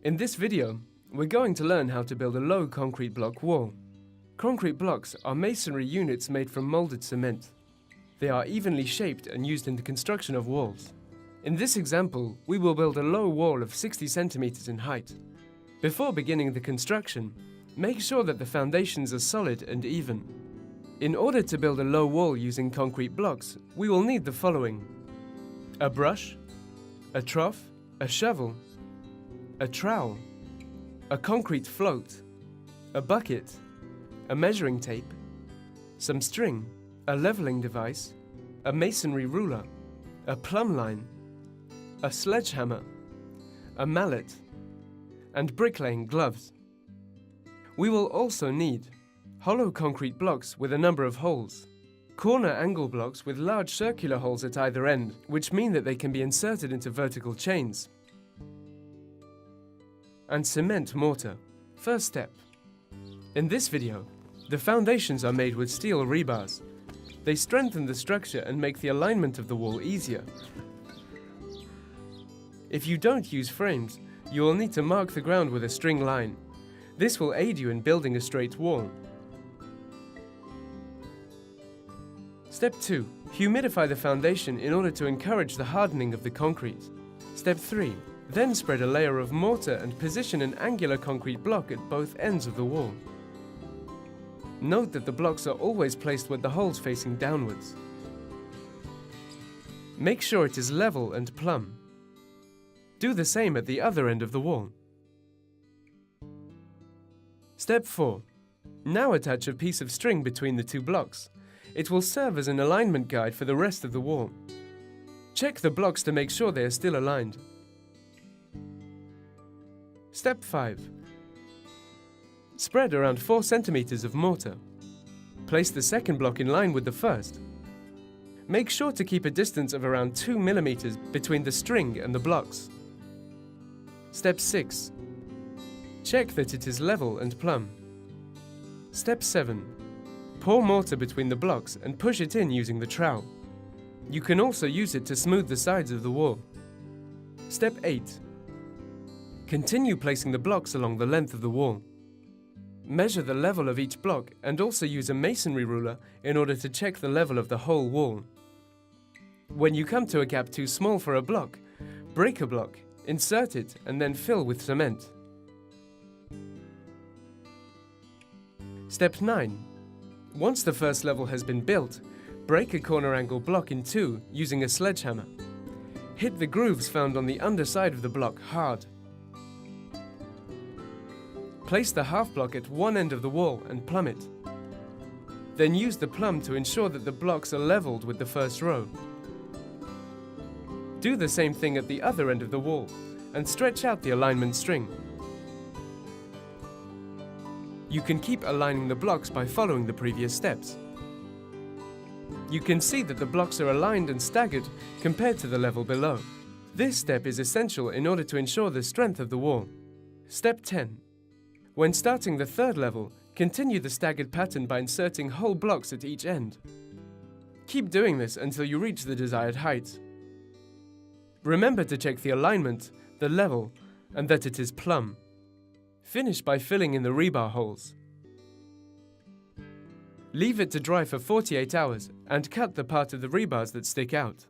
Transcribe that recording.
In this video, we're going to learn how to build a low concrete block wall. Concrete blocks are masonry units made from molded cement. They are evenly shaped and used in the construction of walls. In this example, we will build a low wall of 60 centimeters in height. Before beginning the construction, make sure that the foundations are solid and even. In order to build a low wall using concrete blocks, we will need the following: a brush, a trough, a shovel, a trowel, a concrete float, a bucket, a measuring tape, some string, a leveling device, a masonry ruler, a plumb line, a sledgehammer, a mallet, and bricklaying gloves. We will also need hollow concrete blocks with a number of holes, corner angle blocks with large circular holes at either end, which mean that they can be inserted into vertical chains, and cement mortar. First step. In this video, the foundations are made with steel rebars. They strengthen the structure and make the alignment of the wall easier. If you don't use frames, you will need to mark the ground with a string line. This will aid you in building a straight wall. Step 2. Humidify the foundation in order to encourage the hardening of the concrete. Step 3. Then spread a layer of mortar and position an angular concrete block at both ends of the wall. Note that the blocks are always placed with the holes facing downwards. Make sure it is level and plumb. Do the same at the other end of the wall. Step 4. Now attach a piece of string between the two blocks. It will serve as an alignment guide for the rest of the wall. Check the blocks to make sure they are still aligned. Step 5. Spread around 4 centimeters of mortar. Place the second block in line with the first. Make sure to keep a distance of around 2 millimeters between the string and the blocks. Step 6. Check that it is level and plumb. Step 7. Pour mortar between the blocks and push it in using the trowel. You can also use it to smooth the sides of the wall. Step 8. Continue placing the blocks along the length of the wall. Measure the level of each block and also use a masonry ruler in order to check the level of the whole wall. When you come to a gap too small for a block, break a block, insert it, and then fill with cement. Step 9. Once the first level has been built, break a corner angle block in two using a sledgehammer. Hit the grooves found on the underside of the block hard. Place the half block at one end of the wall and plumb it. Then use the plumb to ensure that the blocks are leveled with the first row. Do the same thing at the other end of the wall and stretch out the alignment string. You can keep aligning the blocks by following the previous steps. You can see that the blocks are aligned and staggered compared to the level below. This step is essential in order to ensure the strength of the wall. Step 10. When starting the third level, continue the staggered pattern by inserting whole blocks at each end. Keep doing this until you reach the desired height. Remember to check the alignment, the level, and that it is plumb. Finish by filling in the rebar holes. Leave it to dry for 48 hours and cut the part of the rebars that stick out.